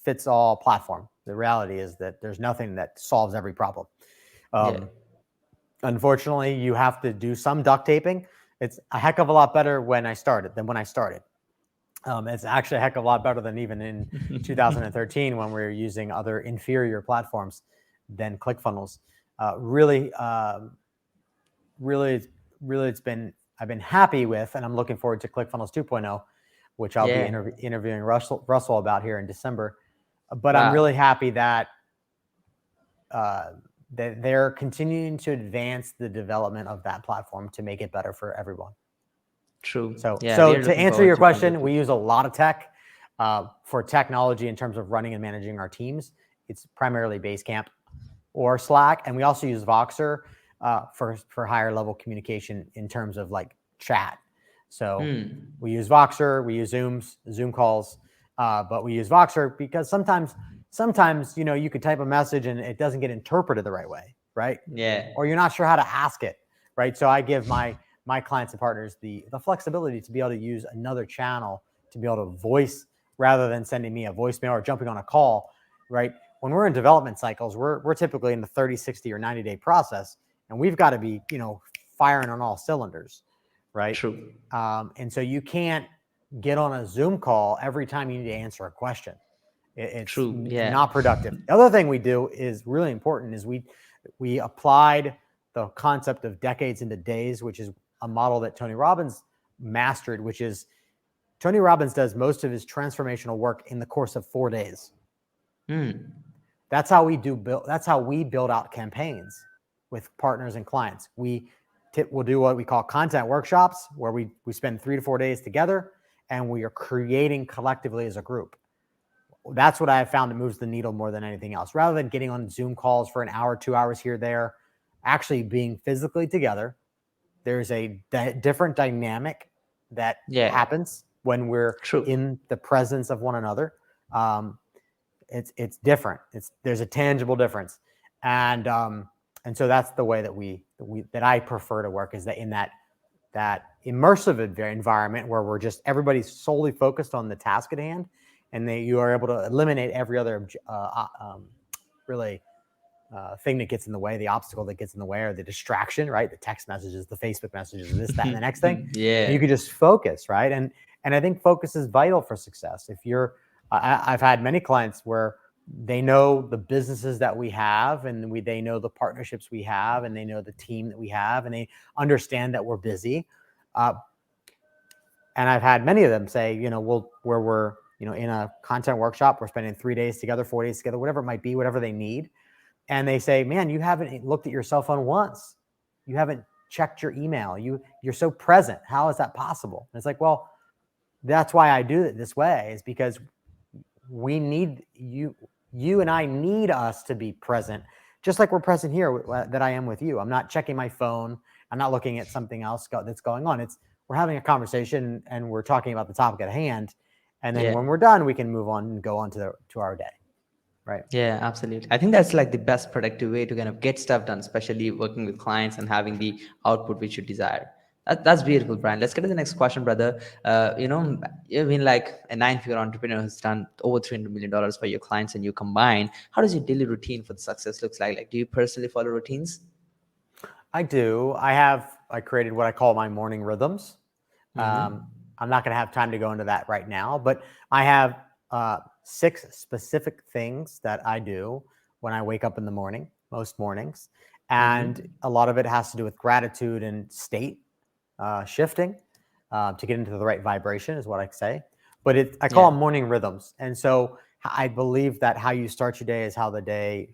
fits all platform. The reality is that there's nothing that solves every problem. Unfortunately, you have to do some duct taping. It's a heck of a lot better than when I started. It's actually a heck of a lot better than even in 2013 when we were using other inferior platforms than ClickFunnels. I've been happy with, and I'm looking forward to ClickFunnels 2.0, which I'll be interviewing Russell about here in December. But I'm really happy that they're continuing to advance the development of that platform to make it better for everyone. True. So to answer your question, we use a lot of tech for technology in terms of running and managing our teams. It's primarily Basecamp or Slack, and we also use Voxer for higher level communication in terms of like chat. So we use Voxer, we use Zoom calls, but we use Voxer because sometimes you could type a message and it doesn't get interpreted the right way. right? Yeah. Or you're not sure how to ask it, right? So I give my clients and partners the flexibility to be able to use another channel to be able to voice rather than sending me a voicemail or jumping on a call, right? When we're in development cycles, we're typically in the 30, 60, or 90-day process, and we've got to be, firing on all cylinders, right? True. And so you can't get on a Zoom call every time you need to answer a question. It's True. Yeah. not productive. The other thing we do is really important is we applied the concept of decades into days, which is a model that Tony Robbins mastered, which is Tony Robbins does most of his transformational work in the course of 4 days. That's how we build out campaigns with partners and clients. We'll do what we call content workshops, where we spend 3 to 4 days together and we are creating collectively as a group. That's what I have found that moves the needle more than anything else. Rather than getting on Zoom calls for an hour, 2 hours here, there, actually being physically together, there's a different dynamic that happens when we're in the presence of one another. It's different. There's a tangible difference, and so that's the way that I prefer to work, is that in that immersive environment where we're just everybody's solely focused on the task at hand, and you are able to eliminate every other thing that gets in the way, the obstacle that gets in the way, or the distraction, right? The text messages, the Facebook messages, this, that, and the next thing. Yeah. And you can just focus, right? And I think focus is vital for success. I've had many clients where they know the businesses that we have, and they know the partnerships we have, and they know the team that we have, and they understand that we're busy. And I've had many of them say, where we're, in a content workshop, we're spending 3 days together, 4 days together, whatever it might be, whatever they need. And they say, man, you haven't looked at your cell phone once. You haven't checked your email. You're so present. How is that possible? And it's like, well, that's why I do it this way, is because we need you and I need us to be present, just like we're present here that I am with you. I'm not checking my phone. I'm not looking at something else that's going on. We're having a conversation and we're talking about the topic at hand. And then when we're done, we can move on and go on to our day. Right. Yeah, absolutely. I think that's like the best productive way to kind of get stuff done, especially working with clients and having the output which you desire. That's beautiful, Brian. Let's get to the next question, brother. You've been like a 9-figure entrepreneur who's done over $300 million for your clients, and you combine. How does your daily routine for the success looks like? Like, do you personally follow routines? I do. I created what I call my morning rhythms. I'm not going to have time to go into that right now, but I have 6 specific things that I do when I wake up in the morning, most mornings. And a lot of it has to do with gratitude and state shifting to get into the right vibration, is what I say. But I call them morning rhythms. And so I believe that how you start your day is how the day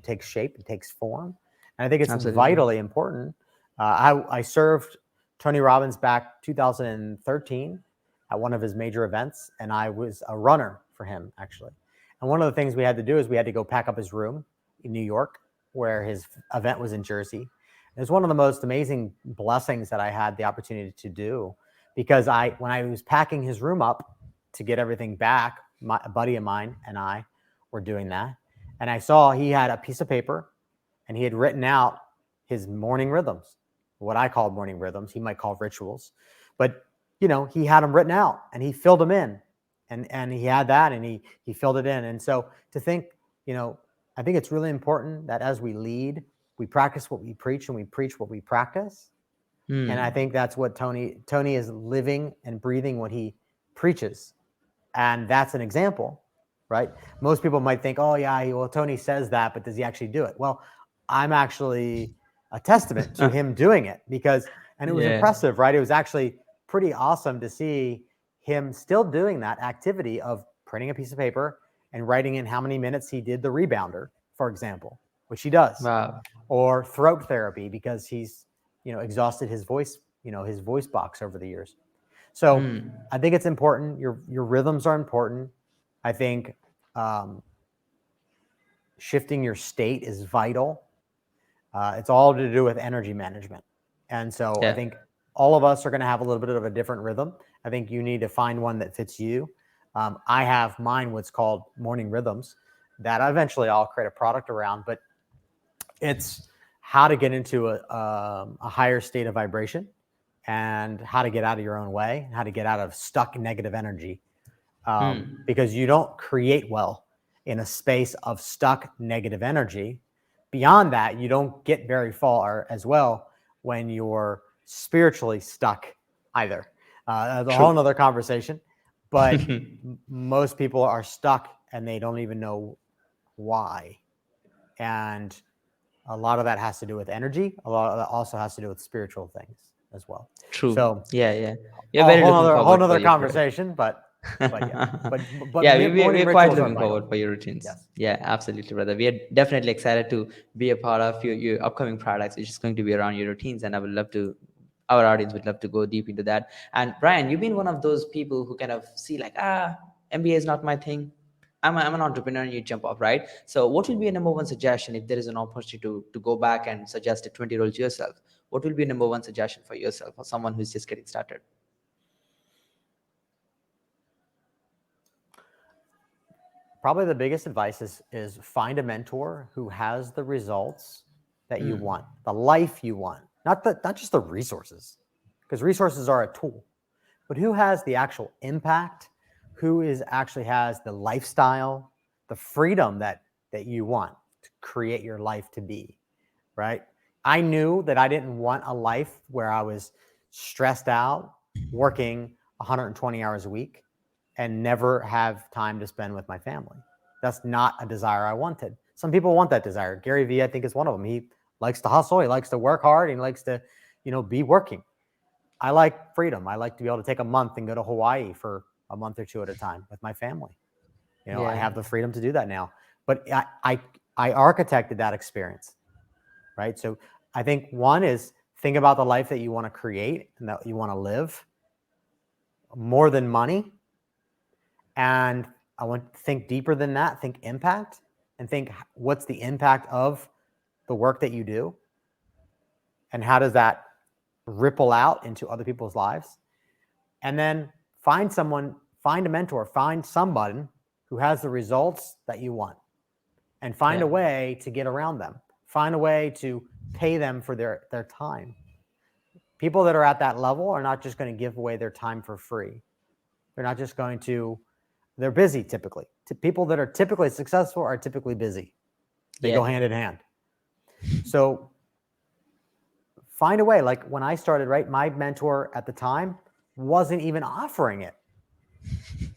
takes shape, it takes form. And I think it's vitally important. I served Tony Robbins back 2013 at one of his major events, and I was a runner for him, actually. And one of the things we had to do is we had to go pack up his room in New York, where his event was in Jersey. It was one of the most amazing blessings that I had the opportunity to do, because when I was packing his room up to get everything back, a buddy of mine and I were doing that, and I saw he had a piece of paper and he had written out his morning rhythms, what I call morning rhythms. He might call rituals, but he had them written out and he filled them in, and he had that and he filled it in. And so to think, I think it's really important that as we lead, we practice what we preach and we preach what we practice. And I think that's what Tony is living and breathing what he preaches. And that's an example, right? Most people might think, oh yeah, well, Tony says that, but does he actually do it? Well, I'm actually a testament to him doing it, and it was impressive, right? It was actually pretty awesome to see him still doing that activity of printing a piece of paper and writing in how many minutes he did the rebounder, for example, which he does. Wow. Or throat therapy, because he's, exhausted his voice, his voice box over the years. So I think it's important. Your rhythms are important. I think shifting your state is vital. It's all to do with energy management. And so I think all of us are going to have a little bit of a different rhythm. I think you need to find one that fits you. I have mine, what's called morning rhythms, that eventually I'll create a product around. But it's how to get into a higher state of vibration, and how to get out of your own way, how to get out of stuck negative energy. Because you don't create well in a space of stuck negative energy. Beyond that, you don't get very far as well when you're spiritually stuck either. That's a whole nother conversation, but most people are stuck and they don't even know why. And a lot of that has to do with energy. A lot of that also has to do with spiritual things as well. True. So Yeah. We're very looking a whole forward nother for your conversation, but yeah, yeah, morning we're quite rituals are looking vital. forward for your routines. Yes. Yeah, absolutely, brother. We are definitely excited to be a part of your upcoming products, which is going to be around your routines, and I would love to. Our audience would love to go deep into that. And Brian, you've been one of those people who kind of see like, MBA is not my thing. I'm an entrepreneur, and you jump off, right? So, what will be a number one suggestion if there is an opportunity to go back and suggest a 20-year-old to yourself? What will be a number one suggestion for yourself or someone who's just getting started? Probably the biggest advice is find a mentor who has the results that you want, the life you want, not just the resources, because resources are a tool, but who has the actual impact, who actually has the lifestyle, the freedom that you want to create your life to be, right? I knew that I didn't want a life where I was stressed out, working 120 hours a week, and never have time to spend with my family. That's not a desire I wanted. Some people want that desire. Gary Vee, I think, is one of them. He likes to hustle. He likes to work hard. He likes to, be working. I like freedom. I like to be able to take a month and go to Hawaii for a month or two at a time with my family. I have the freedom to do that now. But I architected that experience, right? So I think one is think about the life that you want to create and that you want to live more than money. And I want to think deeper than that, think impact, and think what's the impact of the work that you do, and how does that ripple out into other people's lives. And then find a mentor, find someone who has the results that you want, and find a way to get around them, find a way to pay them for their time. People that are at that level are not just going to give away their time for free. They're not just going to, they're busy typically. People that are typically successful are typically busy. They go hand in hand. So find a way. Like when I started, right, my mentor at the time wasn't even offering it.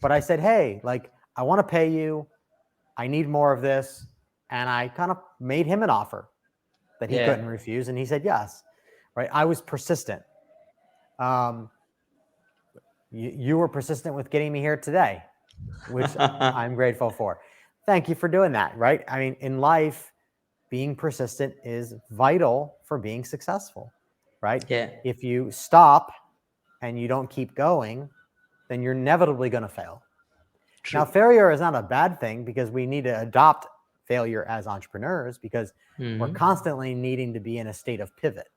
But I said, hey, like, I want to pay you. I need more of this. And I kind of made him an offer that he couldn't refuse. And he said yes. Right. I was persistent. You were persistent with getting me here today, which I'm grateful for. Thank you for doing that, right? I mean, in life, being persistent is vital for being successful, right? Yeah. If you stop and you don't keep going, then you're inevitably going to fail. True. Now, failure is not a bad thing, because we need to adopt failure as entrepreneurs, because we're constantly needing to be in a state of pivot.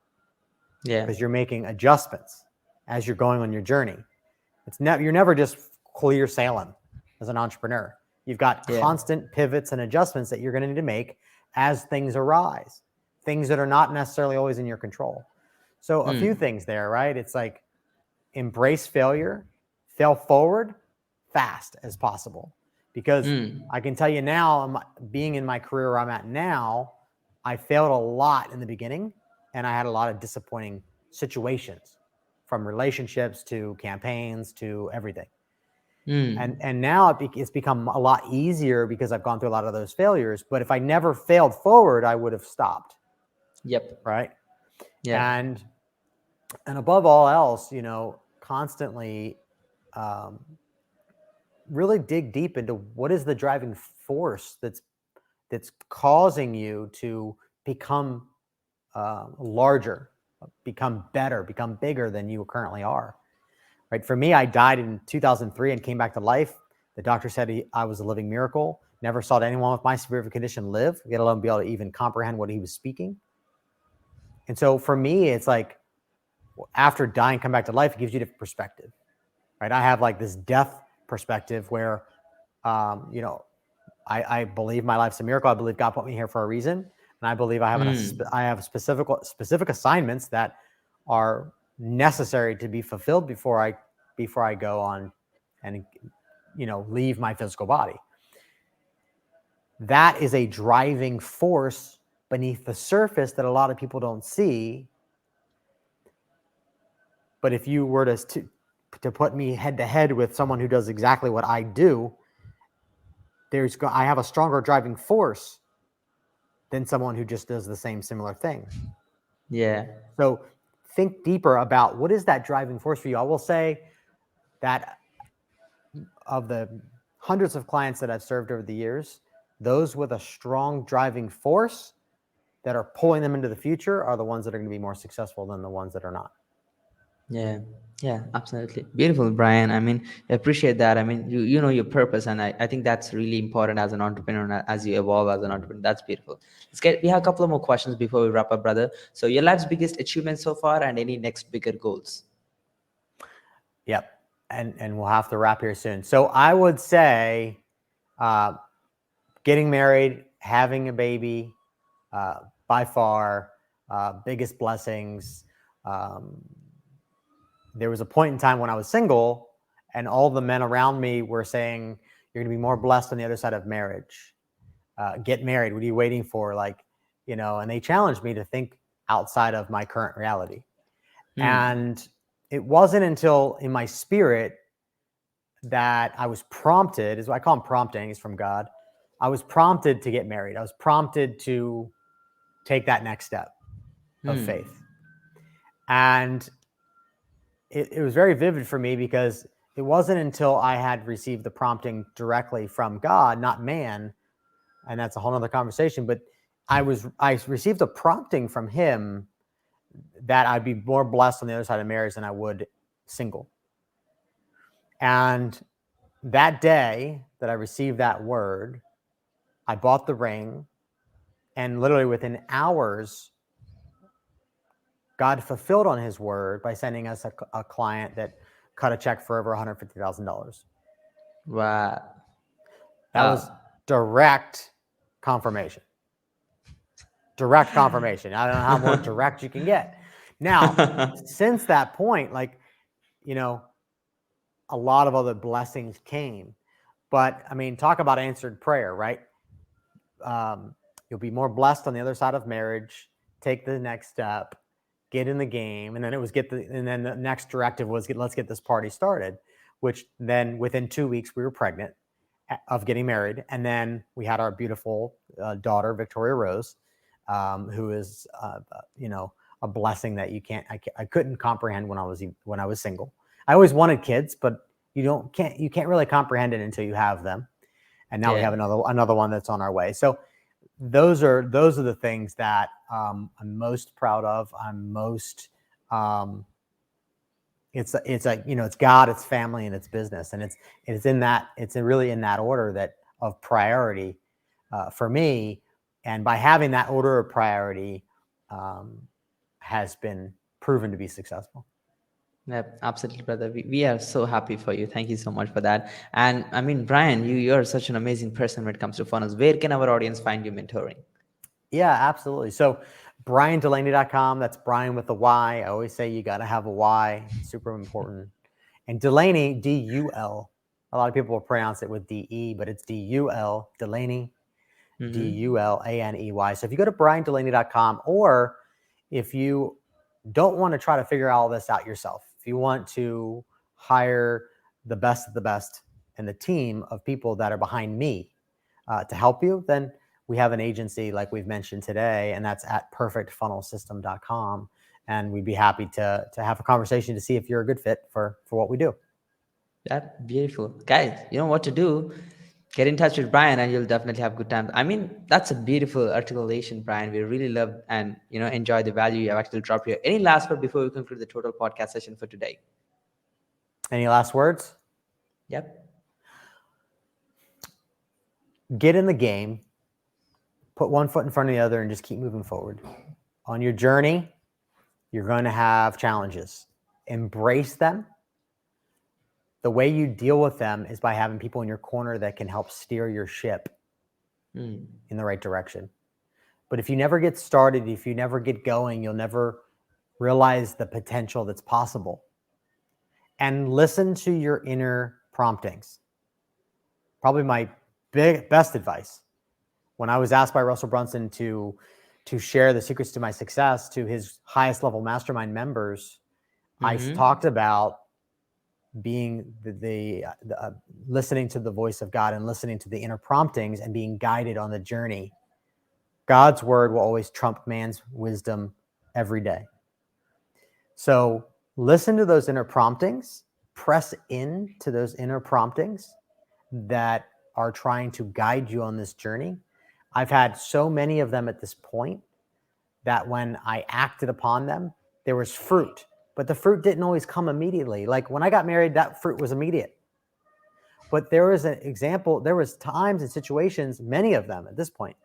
Yeah. Because you're making adjustments as you're going on your journey. You're never just clear sailing as an entrepreneur. You've got constant pivots and adjustments that you're going to need to make as things arise, things that are not necessarily always in your control. So a few things there, right? It's like embrace failure, fail forward fast as possible. Because I can tell you now, being in my career where I'm at now, I failed a lot in the beginning, and I had a lot of disappointing situations, from relationships to campaigns to everything. And now it's become a lot easier because I've gone through a lot of those failures. But if I never failed forward, I would have stopped. Yep. Right. Yeah. And above all else, constantly really dig deep into what is the driving force that's causing you to become larger, become better, become bigger than you currently are. Right. For me, I died in 2003 and came back to life. The doctor said I was a living miracle. Never saw anyone with my severe condition live, let alone be able to even comprehend what he was speaking. And so for me, it's like, after dying, come back to life, it gives you a different perspective. Right. I have like this death perspective where, I believe my life's a miracle. I believe God put me here for a reason. And I believe I have specific assignments that are necessary to be fulfilled before I go on and leave my physical body. That is a driving force beneath the surface that a lot of people don't see. But if you were to put me head to head with someone who does exactly what I do, I have a stronger driving force than someone who just does the similar thing. Yeah. So think deeper about what is that driving force for you. I will say that of the hundreds of clients that I've served over the years, those with a strong driving force that are pulling them into the future are the ones that are going to be more successful than the ones that are not. Yeah, absolutely. Beautiful, Brian. I mean, I appreciate that. I mean, you know your purpose, and I think that's really important as an entrepreneur, as you evolve as an entrepreneur. That's beautiful. We have a couple of more questions before we wrap up, brother. So your life's biggest achievement so far and any next bigger goals? Yep. And we'll have to wrap here soon. So I would say getting married, having a baby, by far, biggest blessings. There was a point in time when I was single and all the men around me were saying, you're going to be more blessed on the other side of marriage. Get married. What are you waiting for? And they challenged me to think outside of my current reality. And it wasn't until in my spirit that I was prompted, is what I call them prompting, is from God. I was prompted to get married. I was prompted to take that next step of faith. And it was very vivid for me because it wasn't until I had received the prompting directly from God, not man, and that's a whole nother conversation, but I received a prompting from him that I'd be more blessed on the other side of marriage than I would single. And that day that I received that word, I bought the ring, and literally within hours, God fulfilled on his word by sending us a client that cut a check for over $150,000. Wow. That was direct confirmation. Direct confirmation. I don't know how more direct you can get. Now, since that point, a lot of other blessings came. But I mean, talk about answered prayer, right? You'll be more blessed on the other side of marriage. Take the next step. Get in the game. And then and then the next directive was let's get this party started, which then within 2 weeks we were pregnant of getting married. And then we had our beautiful daughter, Victoria Rose, who is, a blessing that I couldn't comprehend when I was single. I always wanted kids, but you can't really comprehend it until you have them. And now we have another one that's on our way. So those are the things that I'm most proud of. I'm most it's God, it's family, and it's business, and it's really in that order of priority for me. And by having that order of priority has been proven to be successful. Yep, absolutely, brother. We are so happy for you. Thank you so much for that. And I mean, Brian, you're such an amazing person when it comes to funnels. Where can our audience find you mentoring? Yeah, absolutely. So BryanDelaney.com. That's Bryan with a Y. I always say you got to have a Y. It's super important. And Delaney, D-U-L. A lot of people will pronounce it with D-E, but it's D-U-L, Delaney, D-U-L-A-N-E-Y. So if you go to BryanDelaney.com, or if you don't want to try to figure all this out yourself, if you want to hire the best of the best and the team of people that are behind me to help you, then we have an agency like we've mentioned today, and that's at perfectfunnelsystem.com. And we'd be happy to have a conversation to see if you're a good fit for what we do. That's beautiful. Guys, you know what to do. Get in touch with Brian and you'll definitely have good times. I mean, that's a beautiful articulation, Brian. We really love and enjoy the value you have actually dropped here. Any last word before we conclude the total podcast session for today? Any last words? Yep. Get in the game, put one foot in front of the other, and just keep moving forward. On your journey, you're going to have challenges. Embrace them. The way you deal with them is by having people in your corner that can help steer your ship in the right direction. But if you never get started, if you never get going, you'll never realize the potential that's possible. And listen to your inner promptings. Probably my best advice. When I was asked by Russell Brunson to share the secrets to my success to his highest level mastermind members, I talked about being the listening to the voice of God and listening to the inner promptings and being guided on the journey. God's word will always trump man's wisdom every day. So listen to those inner promptings, press into those inner promptings that are trying to guide you on this journey. I've had so many of them at this point that when I acted upon them, there was fruit, but the fruit didn't always come immediately. Like when I got married, that fruit was immediate. But there was an example, there was times and situations, many of them at this point,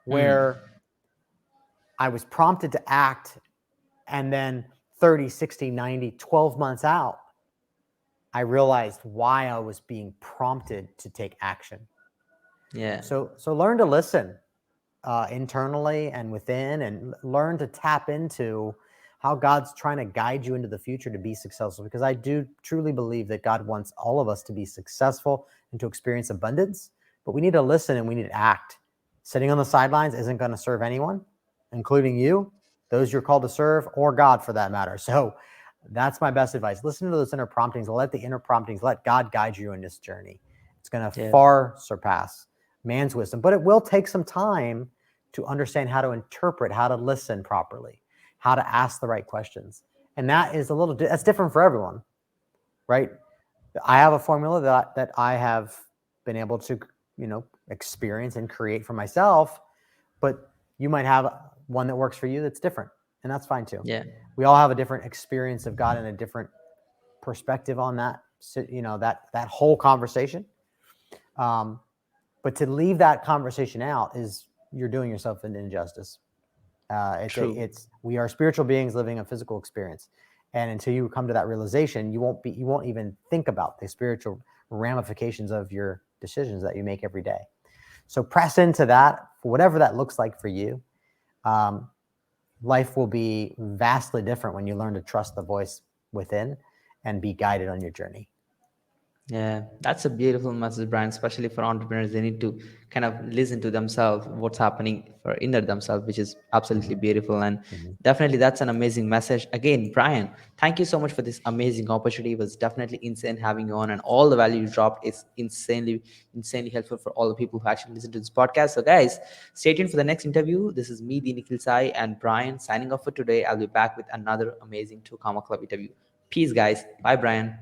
where I was prompted to act, and then 30, 60, 90, 12 months out, I realized why I was being prompted to take action. Yeah. So learn to listen internally and within, and learn to tap into how God's trying to guide you into the future to be successful. Because I do truly believe that God wants all of us to be successful and to experience abundance, but we need to listen and we need to act. Sitting on the sidelines isn't going to serve anyone, including you, those you're called to serve, or God for that matter. So that's my best advice. Listen to those inner promptings. Let the inner promptings, let God guide you in this journey. It's going to far surpass man's wisdom, but it will take some time to understand how to interpret, how to listen properly, how to ask the right questions. And that is that's different for everyone, right? I have a formula that I have been able to, experience and create for myself, but you might have one that works for you that's different, and that's fine too. Yeah. We all have a different experience of God and a different perspective on that, that whole conversation. But to leave that conversation out is you're doing yourself an injustice. We are spiritual beings living a physical experience, and until you come to that realization, you won't even think about the spiritual ramifications of your decisions that you make every day. So press into that for whatever that looks like for you. Life will be vastly different when you learn to trust the voice within and be guided on your journey. Yeah, that's a beautiful message, Brian, especially for entrepreneurs. They need to kind of listen to themselves, what's happening for inner themselves, which is absolutely beautiful. And definitely that's an amazing message. Again, Brian, thank you so much for this amazing opportunity. It was definitely insane having you on, and all the value you dropped is insanely helpful for all the people who actually listen to this podcast. So guys, stay tuned for the next interview. This is me, the Nikhil Sai, and Brian signing off for today. I'll be back with another amazing 2 Comma Club interview. Peace, guys. Bye, Brian.